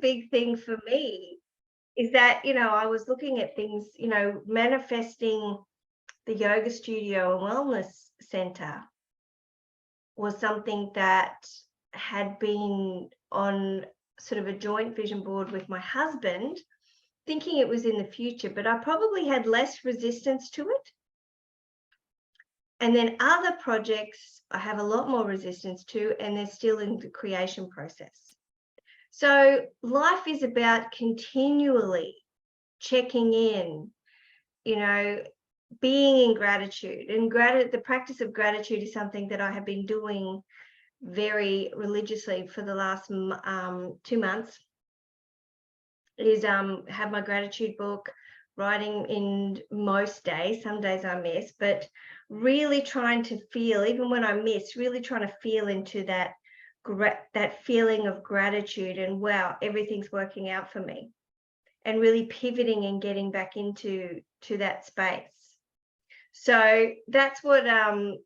big thing for me is that, I was looking at things, manifesting the yoga studio and wellness center was something that had been on sort of a joint vision board with my husband, thinking it was in the future, but I probably had less resistance to it. And then other projects I have a lot more resistance to, and they're still in the creation process. So life is about continually checking in, being in gratitude. And the practice of gratitude is something that I have been doing very religiously for the last 2 months. Is have my gratitude book, writing in most days. Some days I miss, but really trying to feel, even when I miss, really trying to feel into that feeling of gratitude and wow, everything's working out for me, and really pivoting and getting back into that space. So that's what I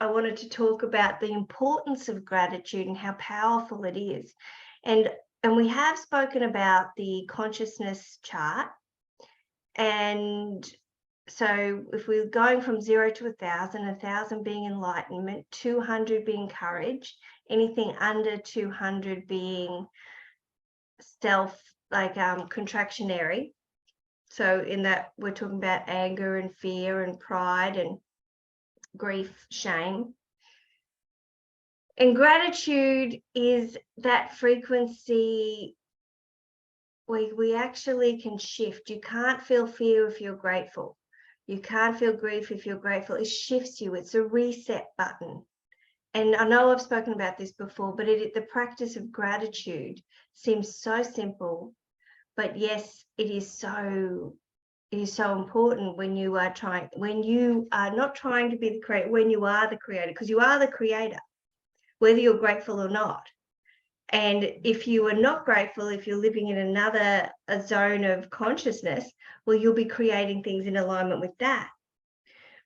wanted to talk about, the importance of gratitude and how powerful it is. And we have spoken about the consciousness chart. And so if we're going from 0 to 1,000, 1,000 being enlightenment, 200 being courage, anything under 200 being self, like contractionary. So in that, we're talking about anger and fear and pride and grief, shame. And gratitude is that frequency where we actually can shift. You can't feel fear if you're grateful. You can't feel grief if you're grateful. It shifts you. It's a reset button. And I know I've spoken about this before, but the practice of gratitude seems so simple, but yes, it is so important when you are not trying to be the creator, when you are the creator, because you are the creator, whether you're grateful or not. And if you are not grateful, if you're living in a zone of consciousness, well, you'll be creating things in alignment with that.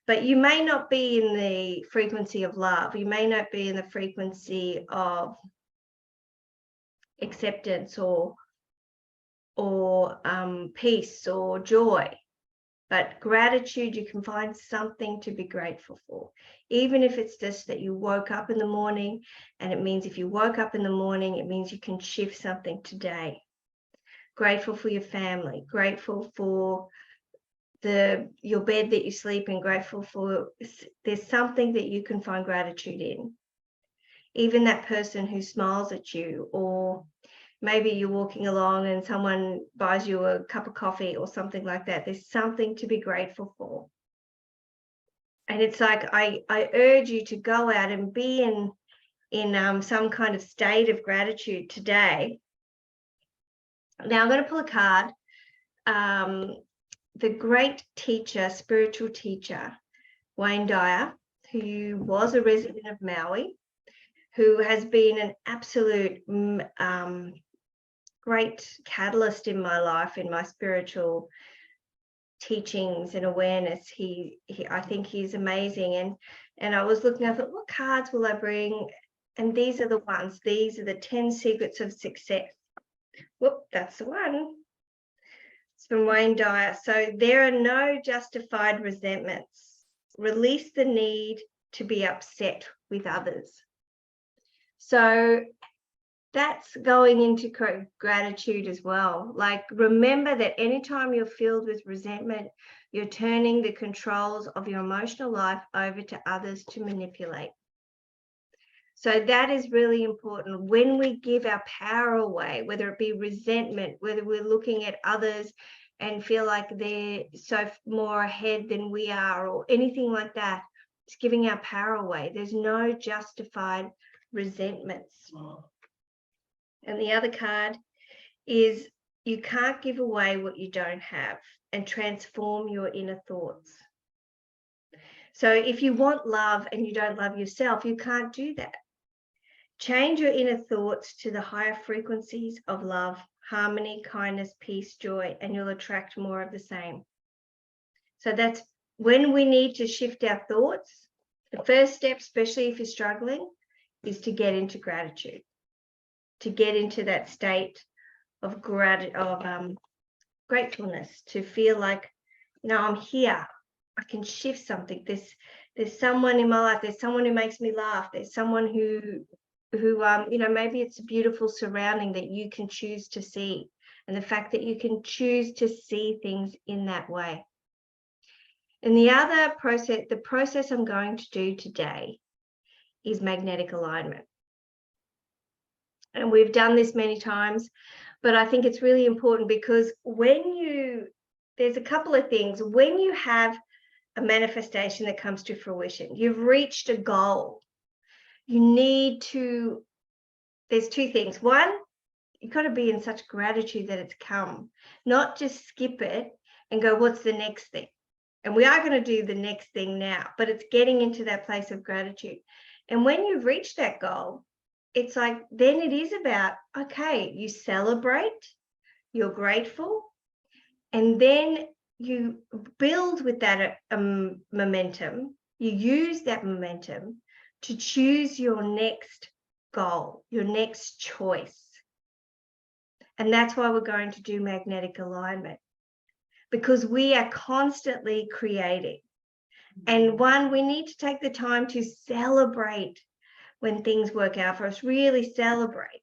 But you may not be in the frequency of love. You may not be in the frequency of acceptance or peace or joy. But gratitude, you can find something to be grateful for, even if it's just that you woke up in the morning. And it means if you woke up in the morning, it means you can shift something today. Grateful for your family, grateful for your bed that you sleep in, grateful for, there's something that you can find gratitude in. Even that person who smiles at you, or maybe you're walking along and someone buys you a cup of coffee or something like that. There's something to be grateful for. And it's like, I urge you to go out and be in some kind of state of gratitude today. Now I'm going to pull a card. The great teacher, spiritual teacher, Wayne Dyer, who was a resident of Maui, who has been an absolute great catalyst in my life, in my spiritual teachings and awareness. I think he's amazing. And I was looking, I thought, what cards will I bring? And these are the ones. These are the 10 secrets of success. Whoop, that's the one. It's from Wayne Dyer. So there are no justified resentments. Release the need to be upset with others. So that's going into gratitude as well. Like, remember that anytime you're filled with resentment, you're turning the controls of your emotional life over to others to manipulate. So that is really important. When we give our power away, whether it be resentment, whether we're looking at others and feel like they're so more ahead than we are, or anything like that, it's giving our power away. There's no justified resentments. And the other card is, you can't give away what you don't have, and transform your inner thoughts. So if you want love and you don't love yourself, you can't do that. Change your inner thoughts to the higher frequencies of love, harmony, kindness, peace, joy, and you'll attract more of the same. So that's when we need to shift our thoughts. The first step, especially if you're struggling, is to get into gratitude, to get into that state gratefulness, to feel like, I'm here. I can shift something. There's someone in my life. There's someone who makes me laugh. There's someone who maybe it's a beautiful surrounding that you can choose to see, and the fact that you can choose to see things in that way. And the process I'm going to do today is magnetic alignment. And we've done this many times, but I think it's really important because there's a couple of things. When you have a manifestation that comes to fruition, you've reached a goal, there's two things. One, you've got to be in such gratitude that it's come, not just skip it and go, what's the next thing? And we are going to do the next thing now, but it's getting into that place of gratitude. And when you've reached that goal, it's like, then it is about, okay, you celebrate, you're grateful, and then you build with that momentum. You use that momentum to choose your next goal, your next choice. And that's why we're going to do magnetic alignment, because we are constantly creating. And we need to take the time to celebrate when things work out for us, really celebrate.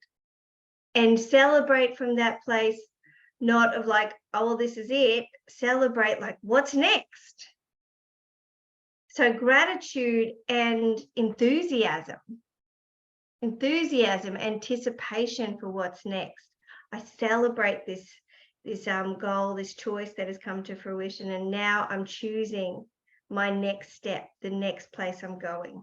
And celebrate from that place, not of like, oh, well, this is it. Celebrate like, what's next? So gratitude and enthusiasm, anticipation for what's next. I celebrate this goal, this choice that has come to fruition, and now I'm choosing my next step, the next place I'm going.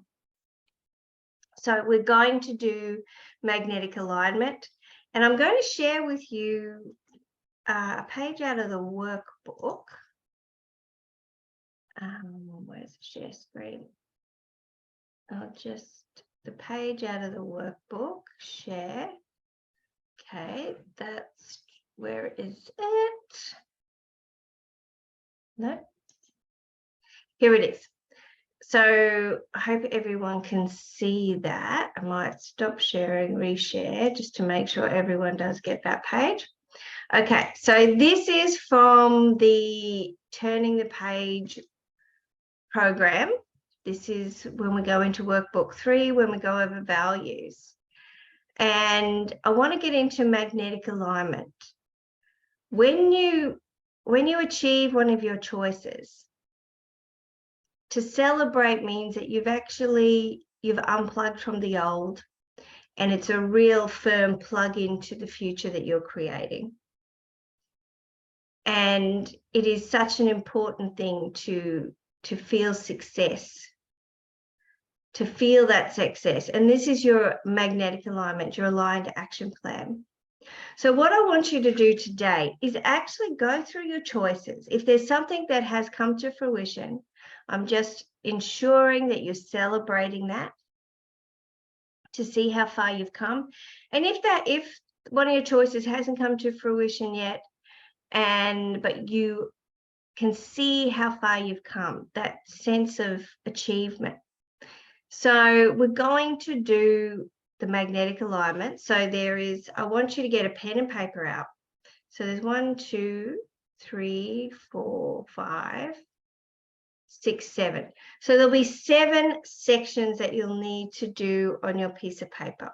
So we're going to do magnetic alignment, and I'm going to share with you a page out of the workbook. Where's the share screen? The page out of the workbook, share. Okay, that's where is it? No, here it is. So I hope everyone can see that. I might stop sharing, reshare, just to make sure everyone does get that page. Okay, so this is from the Turning the Page program. This is when we go into workbook 3, when we go over values. And I want to get into magnetic alignment. When you achieve one of your choices, to celebrate means that you've unplugged from the old, and it's a real firm plug into the future that you're creating. And it is such an important thing to feel success, to feel that success. And this is your magnetic alignment, your aligned action plan. So what I want you to do today is actually go through your choices. If there's something that has come to fruition, I'm just ensuring that you're celebrating that to see how far you've come. And if one of your choices hasn't come to fruition yet, but you can see how far you've come, that sense of achievement. So we're going to do the magnetic alignment. So I want you to get a pen and paper out. So there's 1, 2, 3, 4, 5, 6, 7. So there'll be 7 sections that you'll need to do on your piece of paper.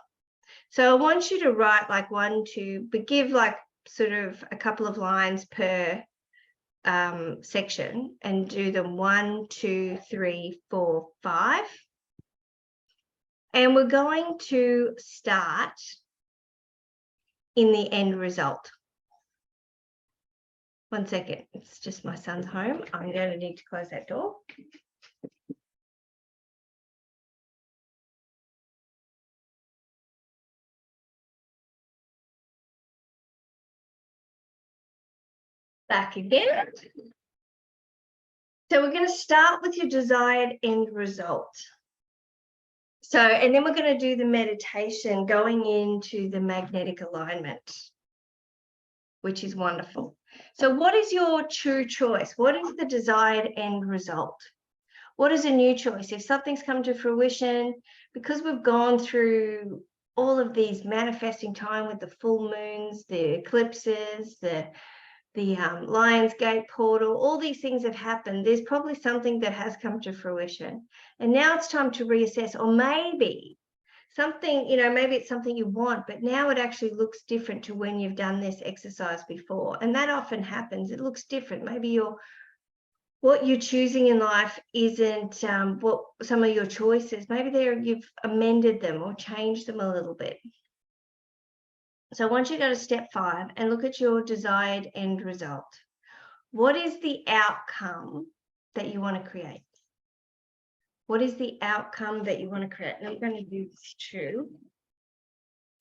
So I want you to write like 1, 2, but give like sort of a couple of lines per section, and do them 1, 2, 3, 4, 5. And we're going to start in the end result. 1 second, it's just my son's home. I'm going to need to close that door. Back again. So we're going to start with your desired end result. So, and then we're going to do the meditation going into the magnetic alignment, which is wonderful. So what is your true choice? What is the desired end result? What is a new choice? If something's come to fruition, because we've gone through all of these manifesting time with the full moons, the eclipses, the Lionsgate portal, all these things have happened. There's probably something that has come to fruition. And now it's time to reassess, or maybe something, maybe it's something you want, but now it actually looks different to when you've done this exercise before. And that often happens. It looks different. Maybe what you're choosing in life isn't what some of your choices, maybe you've amended them or changed them a little bit. So once you go to step 5 and look at your desired end result, what is the outcome that you want to create? What is the outcome that you want to create? And I'm going to do this too.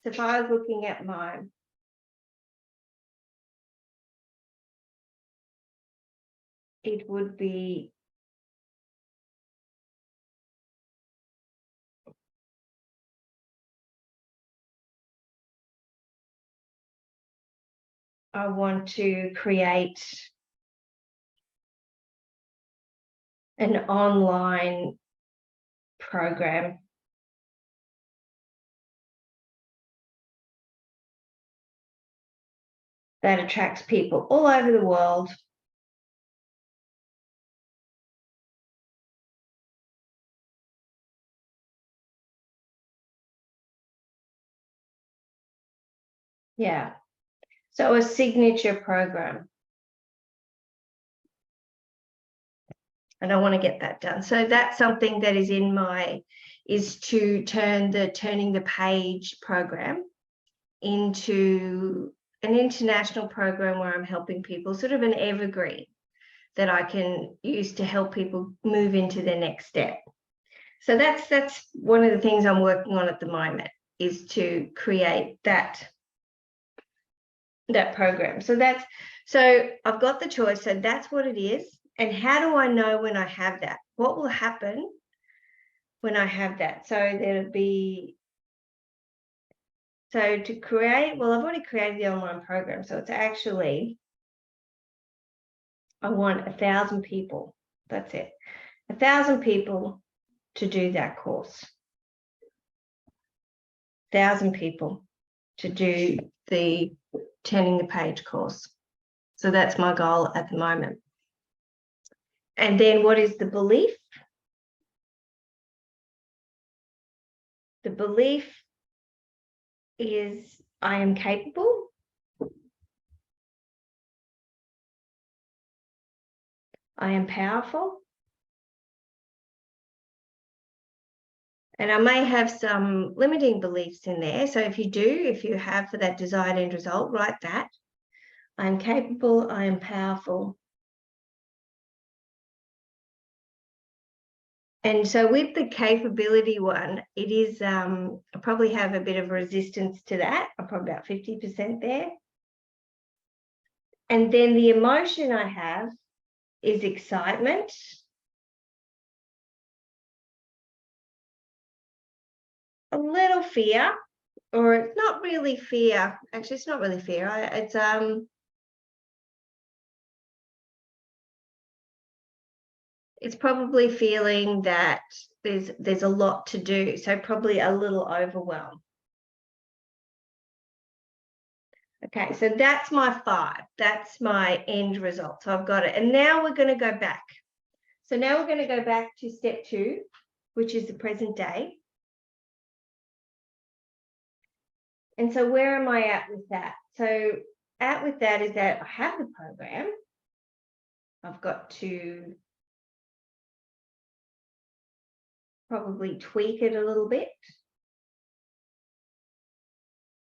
So if I was looking at mine, it would be I want to create an online program that attracts people all over the world Yeah. So a signature program. And I want to get that done. So that's something that is is to turn the Turning the Page program into an international program where I'm helping people, sort of an evergreen that I can use to help people move into their next step. So that's one of the things I'm working on at the moment, is to create that program. So I've got the choice. So that's what it is. And how do I know when I have that? What will happen when I have that? So there'll be, so to create, well, I've already created the online program. So it's actually, I want 1,000 people. That's it. 1,000 people to do that course. 1,000 people to do the Turning the Page course. So that's my goal at the moment. And then what is the belief? The belief is I am capable. I am powerful. And I may have some limiting beliefs in there. So if you have for that desired end result, write that. I am capable. I am powerful. And so with the capability one, it is, I probably have a bit of resistance to that. I'm probably about 50% there. And then the emotion I have is excitement. A little fear, or it's not really fear. Actually, it's not really fear. It's probably feeling that there's a lot to do, so probably a little overwhelmed. Okay, so that's my 5. That's my end result. So I've got it. And now we're going to go back. So now we're going to go back to step 2, which is the present day. And so where am I at with that? So at with that is that I have the program. I've got to probably tweak it a little bit.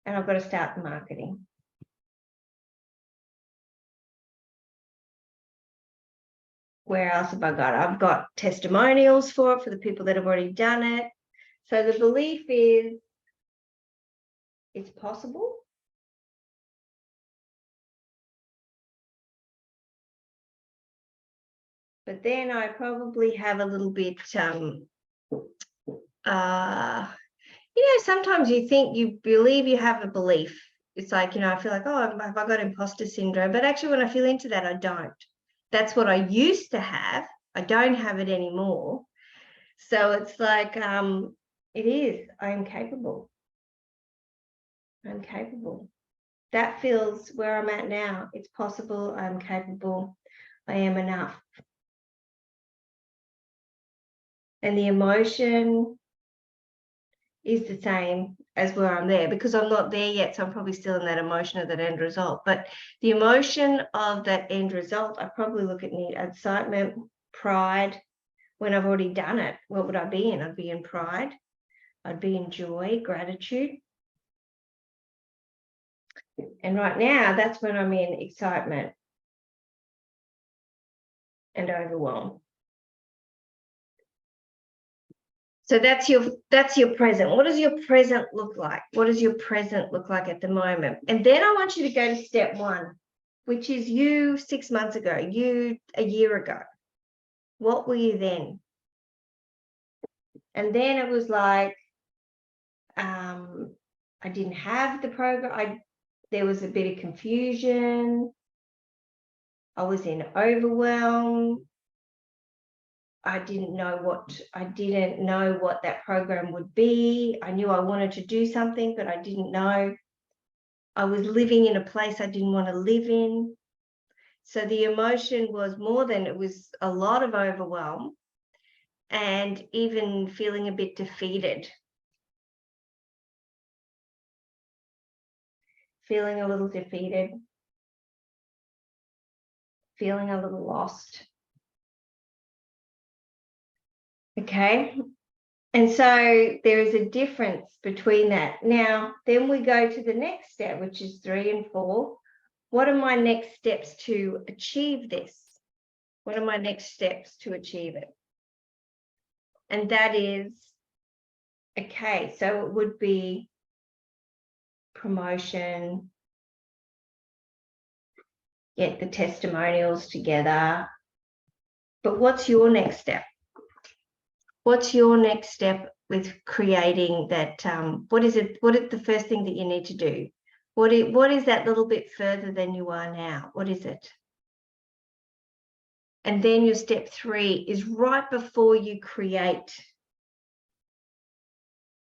And I've got to start the marketing. Where else have I got? I've got testimonials for it, for the people that have already done it. So the belief is it's possible. But then I probably have a little bit, sometimes you believe you have a belief. It's like, I feel like, oh, have I got imposter syndrome? But actually, when I feel into that, I don't. That's what I used to have. I don't have it anymore. So it's like, it is, I am capable. I'm capable. That feels where I'm at now. It's possible. I'm capable. I am enough. And the emotion is the same as where I'm there, because I'm not there yet. So I'm probably still in that emotion of that end result. But the emotion of that end result, I probably look at need excitement, pride. When I've already done it, what would I be in? I'd be in pride. I'd be in joy, gratitude. And right now, that's when I'm in excitement and overwhelm. So that's your present. What does your present look like? What does your present look like at the moment? And then I want you to go to step 1, which is you 6 months ago, you a year ago. What were you then? And then it was like, I didn't have the program. There was a bit of confusion. I was in overwhelm. I didn't know what that program would be. I knew I wanted to do something, but I didn't know. I was living in a place I didn't want to live in. So the emotion was it was a lot of overwhelm, and even feeling a bit defeated, feeling a little defeated, feeling a little lost. Okay. And so there is a difference between that. Now, then we go to the next step, which is 3 and 4. What are my next steps to achieve this? What are my next steps to achieve it? And that is, okay, so it would be promotion, get the testimonials together. But what's your next step? What's your next step with creating that? What is it? What is the first thing that you need to do? What is that little bit further than you are now? What is it? And then your step 3 is right before you create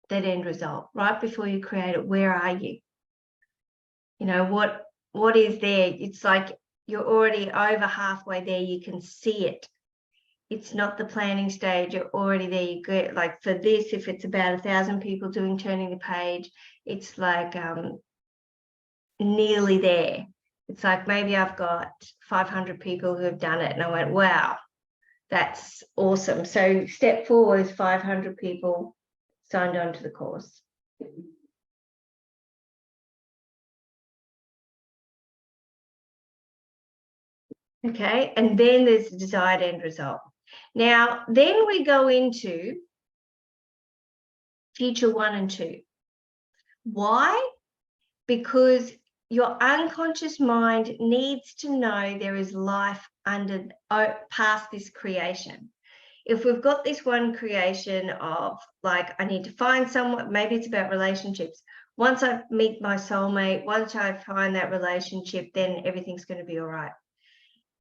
that end result, right before you create it. Where are you? You know, what is there? It's like you're already over halfway there. You can see it. It's not the planning stage. You're already there. You get, like, for this, if it's about 1,000 people doing turning the page, it's like nearly there. It's like maybe I've got 500 people who have done it, and I went, wow, that's awesome. So step 4 is 500 people signed on to the course. Okay, and then there's the desired end result. Now, then we go into future 1 and 2. Why? Because your unconscious mind needs to know there is life past this creation. If we've got this one creation of, like, I need to find someone, maybe it's about relationships. Once I meet my soulmate, once I find that relationship, then everything's going to be all right.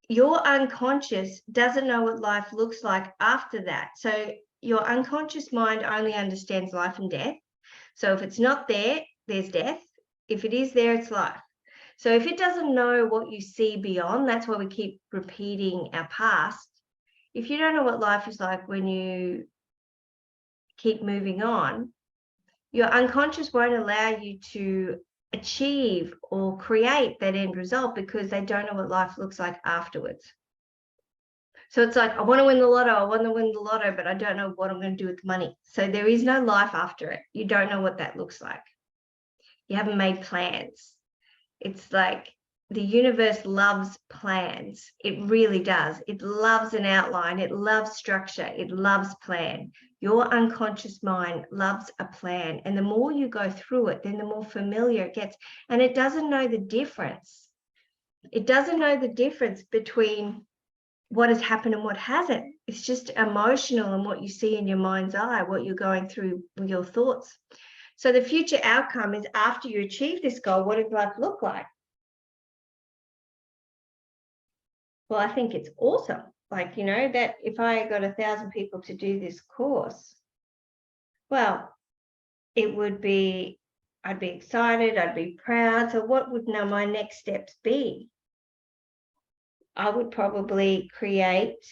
Your unconscious doesn't know what life looks like after that. So your unconscious mind only understands life and death. So if it's not there, there's death. If it is there, it's life. So if it doesn't know what you see beyond, that's why we keep repeating our past. If you don't know what life is like when you keep moving on, your unconscious won't allow you to achieve or create that end result, because they don't know what life looks like afterwards. So it's like, I want to win the lotto, but I don't know what I'm going to do with the money. So there is no life after it. You don't know what that looks like. You haven't made plans. It's like the universe loves plans. It really does. It loves an outline. It loves structure. It loves plan. Your unconscious mind loves a plan. And the more you go through it, then the more familiar it gets. And it doesn't know the difference. It doesn't know the difference between what has happened and what hasn't. It's just emotional and what you see in your mind's eye, what you're going through with your thoughts. So the future outcome is, after you achieve this goal, what does life look like? Well, I think it's awesome. Like, you know, that if I got 1,000 people to do this course, well, it would be I'd be excited, I'd be proud. So what would now my next steps be? I would probably create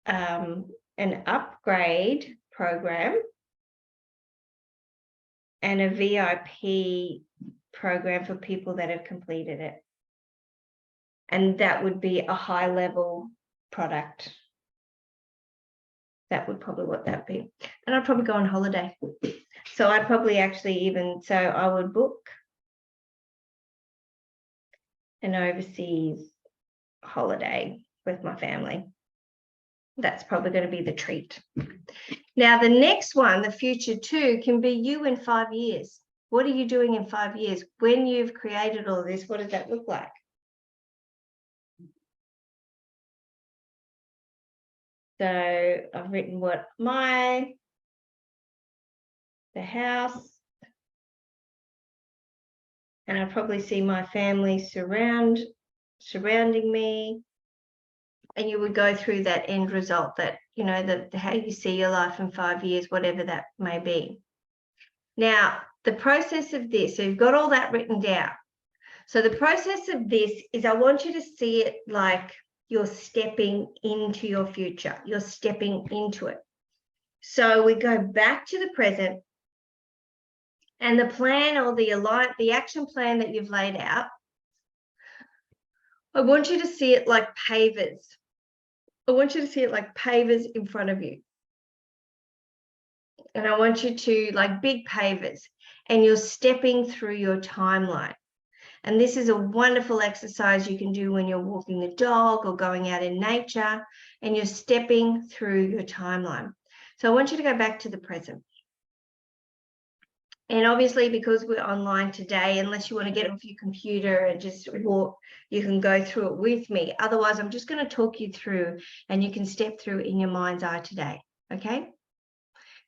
an upgrade program and a VIP program for people that have completed it. And that would be a high level product. That would probably what that be. And I'd probably go on holiday. So I'd probably actually even, so I would book an overseas holiday with my family. That's probably going to be the treat. Now, the next one, the future two, can be you in 5 years. What are you doing in 5 years? When you've created all of this, what does that look like? So I've written what the house, and I probably see my family surrounding me. And you would go through that end result, that, you know, how you see your life in 5 years, whatever that may be. Now, the process of this, so you've got all that written down. So the process of this is, I want you to see it like you're stepping into your future. You're stepping into it. So we go back to the present, and the plan or the action plan that you've laid out, I want you to see it like pavers. I want you to see it like pavers in front of you. And I want you to, like big pavers, and you're stepping through your timeline. And this is a wonderful exercise you can do when you're walking the dog or going out in nature, and you're stepping through your timeline. So I want you to go back to the present. And obviously, because we're online today, unless you want to get off your computer and just walk, you can go through it with me. Otherwise, I'm just going to talk you through, and you can step through in your mind's eye today. Okay?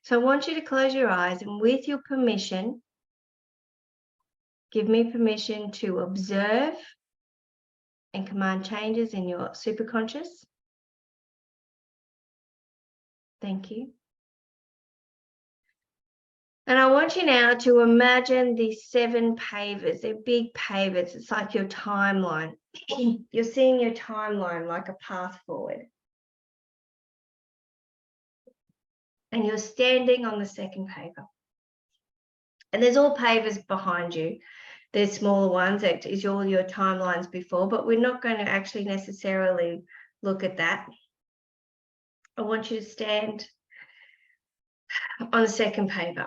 So I want you to close your eyes, and with your permission, give me permission to observe and command changes in your superconscious. Thank you. And I want you now to imagine these 7 pavers. They're big pavers. It's like your timeline. You're seeing your timeline like a path forward. And you're standing on the second paver. And there's all pavers behind you. There's smaller ones. That is all your timelines before, but we're not going to actually necessarily look at that. I want you to stand on the second paver.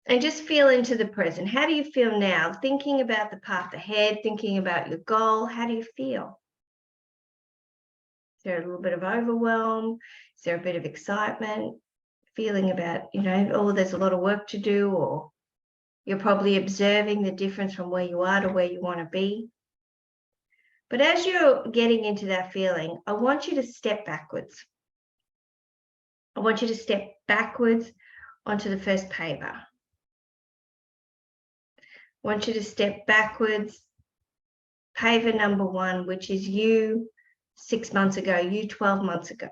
And just feel into the present. How do you feel now? Thinking about the path ahead, thinking about your goal. How do you feel? Is there a little bit of overwhelm? Is there a bit of excitement? Feeling about, you know, oh, there's a lot of work to do, or you're probably observing the difference from where you are to where you want to be. But as you're getting into that feeling, I want you to step backwards. I want you to step backwards onto the first paver. I want you to step backwards, paver number 1, which is you 6 months ago, you 12 months ago.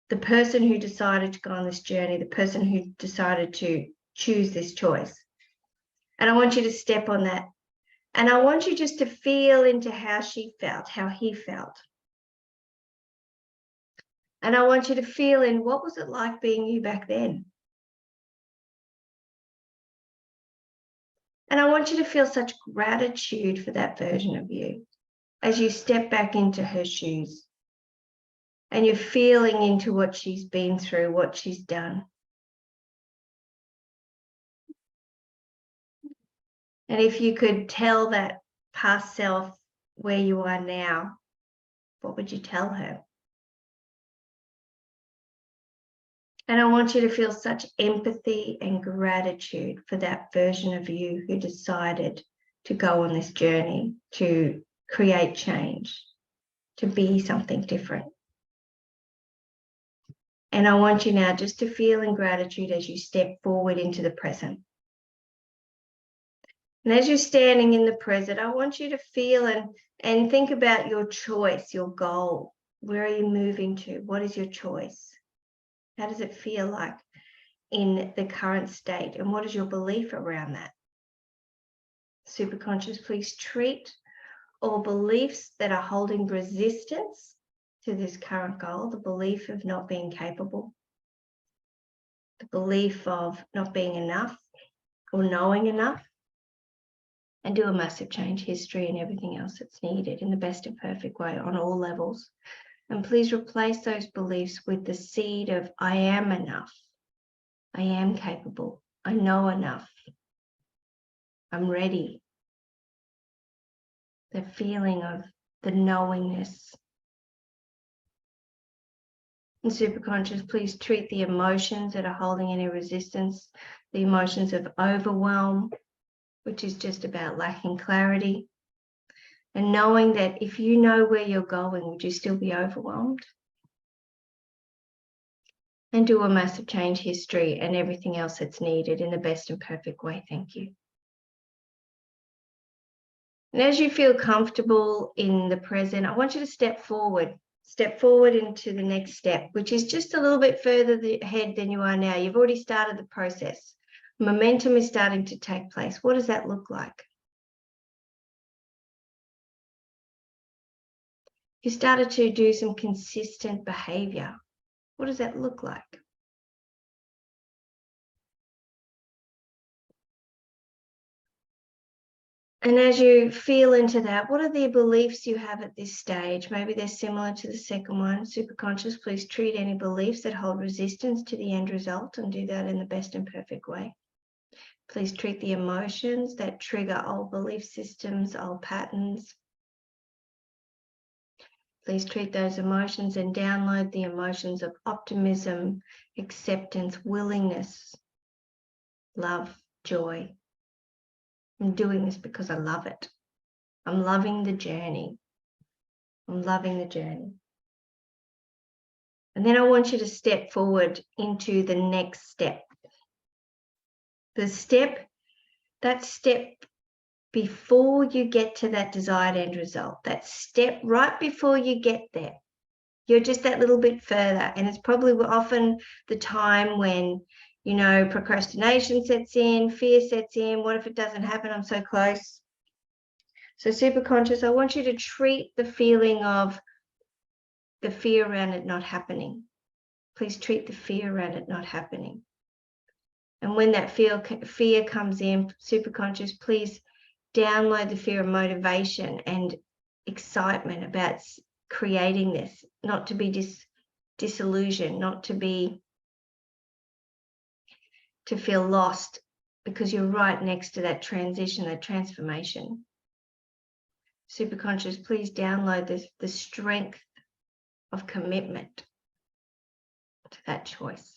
The person who decided to go on this journey, the person who decided to choose this choice. And I want you to step on that. And I want you just to feel into how she felt, how he felt. And I want you to feel in, what was it like being you back then? And I want you to feel such gratitude for that version of you as you step back into her shoes and you're feeling into what she's been through, what she's done. And if you could tell that past self where you are now, what would you tell her? And I want you to feel such empathy and gratitude for that version of you who decided to go on this journey, to create change, to be something different. And I want you now just to feel in gratitude as you step forward into the present. And as you're standing in the present, I want you to feel and think about your choice, your goal. Where are you moving to? What is your choice? How does it feel like? in the current state? And what is your belief around that? Superconscious, please treat all beliefs that are holding resistance to this current goal, the belief of not being capable, the belief of not being enough or knowing enough, and do a massive change history and everything else that's needed in the best and perfect way on all levels. And please replace those beliefs with the seed of I am enough, I am capable, I know enough, I'm ready. The feeling of the knowingness. And superconscious, please treat the emotions that are holding any resistance, the emotions of overwhelm, which is just about lacking clarity, and knowing that if you know where you're going, would you still be overwhelmed? And do a massive change history and everything else that's needed in the best and perfect way. Thank you. And as you feel comfortable in the present, I want you to step forward into the next step, which is just a little bit further ahead than you are now. You've already started the process. Momentum is starting to take place. What does that look like? You started to do some consistent behavior. What does that look like? And as you feel into that, what are the beliefs you have at this stage? Maybe they're similar to the second one. Superconscious, please treat any beliefs that hold resistance to the end result and do that in the best and perfect way. Please treat the emotions that trigger old belief systems, old patterns. Please treat those emotions and download the emotions of optimism, acceptance, willingness, love, joy. I'm doing this because I love it. I'm loving the journey. I'm loving the journey. And then I want you to step forward into the next step. That step before you get to that desired end result, that step right before you get there. You're just that little bit further. And it's probably often the time when, procrastination sets in, fear sets in. What if it doesn't happen? I'm so close. So superconscious, I want you to treat the feeling of the fear around it not happening. Please treat the fear around it not happening. And when that fear comes in, superconscious, please download the fear of motivation and excitement about creating this, not to be disillusioned, not to feel lost, because you're right next to that transition, that transformation. Superconscious, please download the strength of commitment to that choice.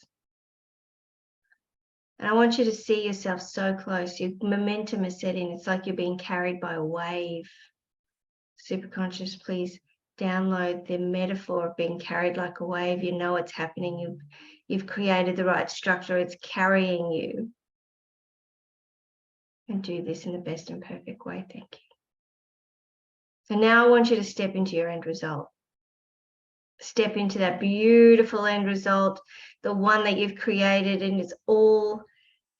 And I want you to see yourself so close. Your momentum is setting. It's like you're being carried by a wave. Superconscious, please download the metaphor of being carried like a wave. You know it's happening. You've created the right structure. It's carrying you. And do this in the best and perfect way. Thank you. So now I want you to step into your end result. Step into that beautiful end result, the one that you've created, and it's all,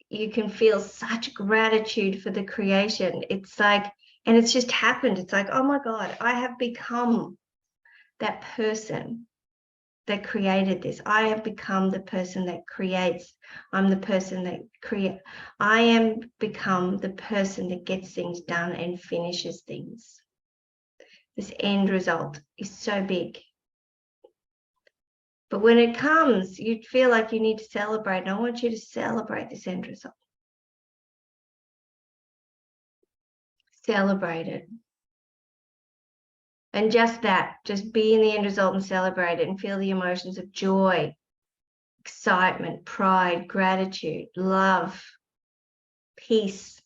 you can feel such gratitude for the creation. It's like, and it's just happened. It's like, oh my God, I have become that person that created this. I have become the person that creates. I'm the person that create. I am become the person that gets things done and finishes things. This end result is so big. But when it comes, you feel like you need to celebrate. And I want you to celebrate this end result. Celebrate it. And just be in the end result and celebrate it and feel the emotions of joy, excitement, pride, gratitude, love, peace.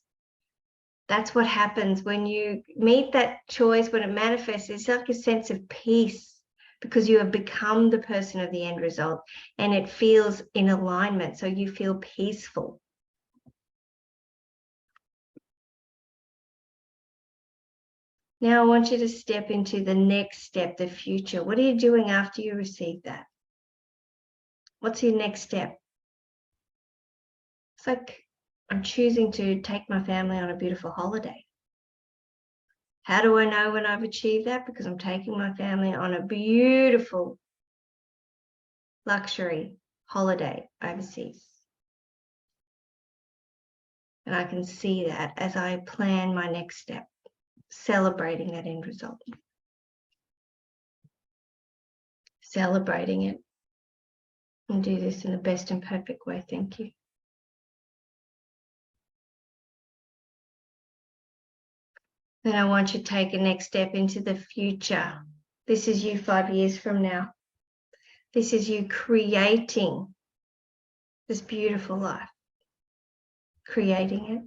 That's what happens when you meet that choice, when it manifests. It's like a sense of peace because you have become the person of the end result and it feels in alignment. So you feel peaceful. Now I want you to step into the next step, the future. What are you doing after you receive that? What's your next step? It's like I'm choosing to take my family on a beautiful holiday. How do I know when I've achieved that? Because I'm taking my family on a beautiful luxury holiday overseas. And I can see that as I plan my next step, celebrating that end result. Celebrating it. And do this in the best and perfect way. Thank you. Then I want you to take a next step into the future. This is you 5 years from now. This is you creating this beautiful life. Creating it.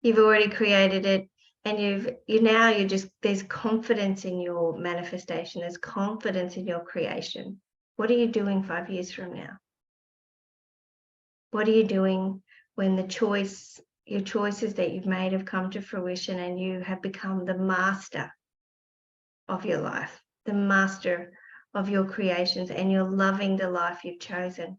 You've already created it, and you're just, there's confidence in your manifestation. There's confidence in your creation. What are you doing 5 years from now? What are you doing when your choices that you've made have come to fruition and you have become the master of your life, the master of your creations, and you're loving the life you've chosen?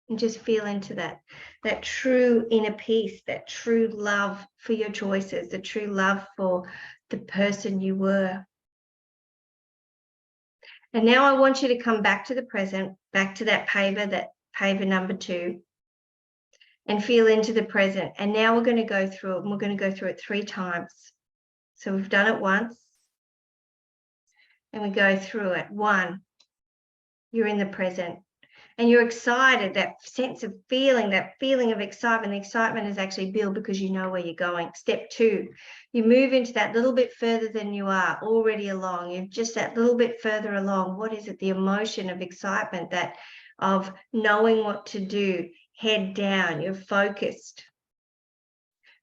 And just feel into that true inner peace, that true love for your choices, the true love for the person you were. And now I want you to come back to the present, back to that paver number 2, and feel into the present. And now we're going to go through it, and we're going to go through it 3 times. So we've done it once, and we go through it. 1, you're in the present. And you're excited, that sense of feeling, that feeling of excitement. The excitement is actually built because you know where you're going. Step 2, you move into that little bit further than you are already along. You're just that little bit further along. What is it? The emotion of excitement, that of knowing what to do, head down, you're focused.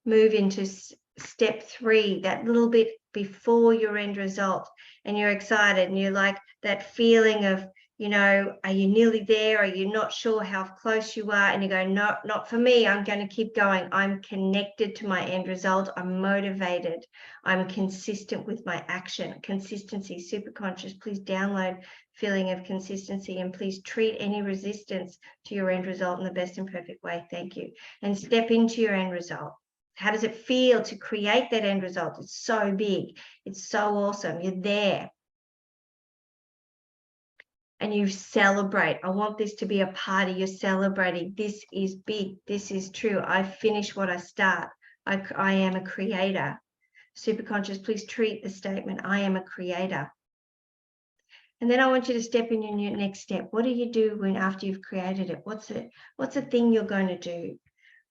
Move into step 3, that little bit before your end result, and you're excited, and you're like that feeling of, are you nearly there? Are you not sure how close you are? And you go, no, not for me. I'm going to keep going. I'm connected to my end result. I'm motivated. I'm consistent with my action. Consistency, super conscious. Please download feeling of consistency, and please treat any resistance to your end result in the best and perfect way. Thank you. And step into your end result. How does it feel to create that end result? It's so big. It's so awesome. You're there. And you celebrate. I want this to be a party. You're celebrating. This is big. This is true. I finish what I start. I am a creator. Super conscious, please treat the statement, I am a creator. And then I want you to step in your next step. What do you do after you've created it? What's the thing you're going to do?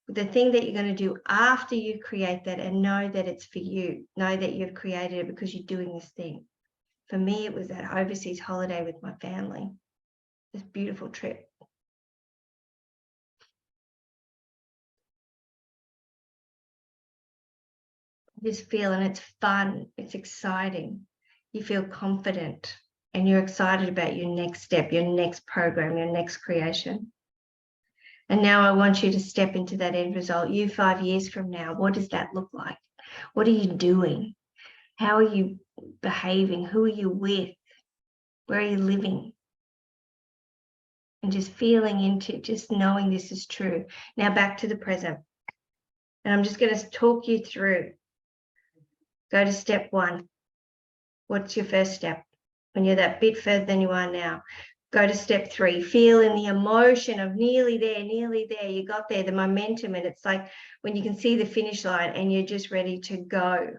The thing that you're going to do after you create that, and know that it's for you. Know that you've created it because you're doing this thing. For me, it was that overseas holiday with my family. This beautiful trip. Just feel, and it's fun. It's exciting. You feel confident, and you're excited about your next step, your next program, your next creation. And now I want you to step into that end result. You 5 years from now, what does that look like? What are you doing? How are you behaving? Who are you with? Where are you living? And just feeling into, just knowing this is true. Now back to the present. And I'm just going to talk you through. Go to step 1. What's your first step? When you're that bit further than you are now. Go to step 3. Feel in the emotion of nearly there, you got there, the momentum. And it's like when you can see the finish line and you're just ready to go.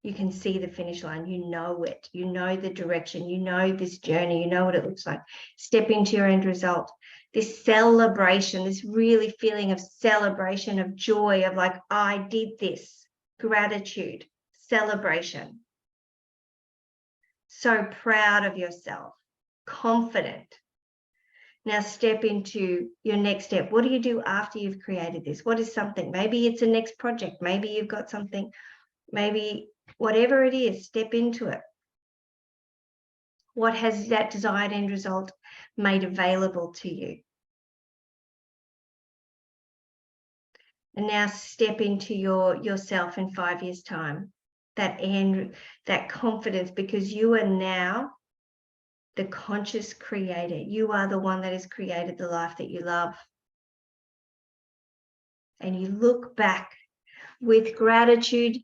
You can see the finish line. You know it. You know the direction. You know this journey. You know what it looks like. Step into your end result. This celebration, this really feeling of celebration, of joy, of like, I did this. Gratitude, celebration. So proud of yourself. Confident. Now step into your next step. What do you do after you've created this? What is something? Maybe it's a next project. Maybe you've got something. Maybe whatever it is, step into it. What has that desired end result made available to you? And now step into yourself in 5 years' time. That confidence, because you are now the conscious creator. You are the one that has created the life that you love. and you look back with gratitude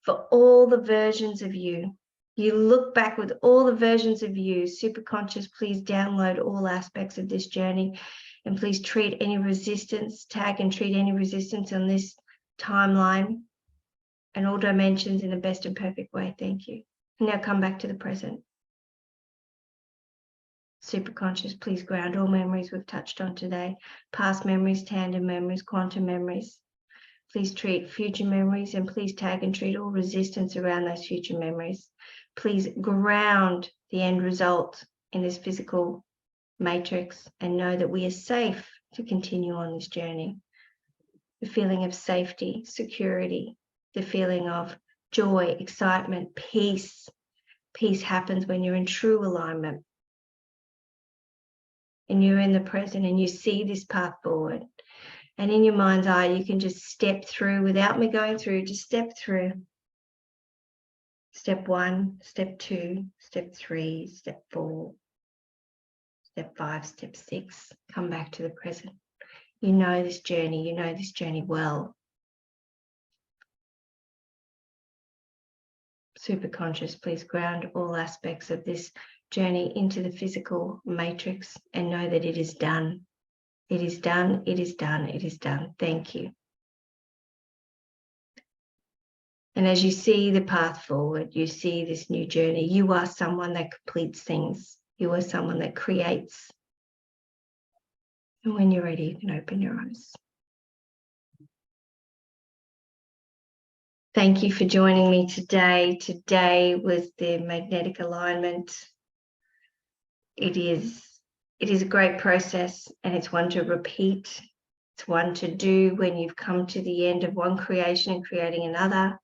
for all the versions of you. You look back with all the versions of you. Superconscious, please download all aspects of this journey, and please treat any resistance, tag and treat any resistance on this timeline and all dimensions in the best and perfect way. Thank you. Now come back to the present. Superconscious, please ground all memories we've touched on today. Past memories, tandem memories, quantum memories. Please treat future memories, and please tag and treat all resistance around those future memories. Please ground the end result in this physical matrix and know that we are safe to continue on this journey. The feeling of safety, security, the feeling of joy, excitement, peace. Peace happens when you're in true alignment and you're in the present and you see this path forward. And in your mind's eye, you can just step through without me going through, just step through. Step 1, step 2, step 3, step 4, step 5, step 6. Come back to the present. You know this journey well. Superconscious, please ground all aspects of this journey into the physical matrix and know that it is done. It is done, it is done, it is done. Thank you. And as you see the path forward, you see this new journey, you are someone that completes things. You are someone that creates. And when you're ready, you can open your eyes. Thank you for joining me today. Today was the magnetic alignment. It is a great process, and it's one to repeat. It's one to do when you've come to the end of one creation and creating another.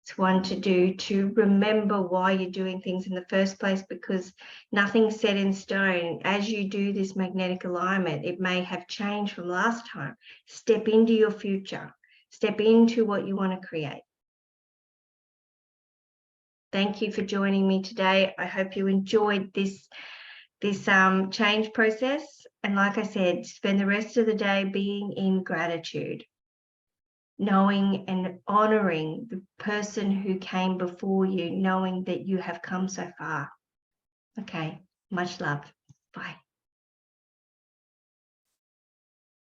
It's one to do to remember why you're doing things in the first place, because nothing's set in stone. As you do this magnetic alignment, it may have changed from last time. Step into your future. Step into what you want to create. Thank you for joining me today. I hope you enjoyed this change process. And like I said, spend the rest of the day being in gratitude, knowing and honoring the person who came before you, knowing that you have come so far. Okay, much love. Bye.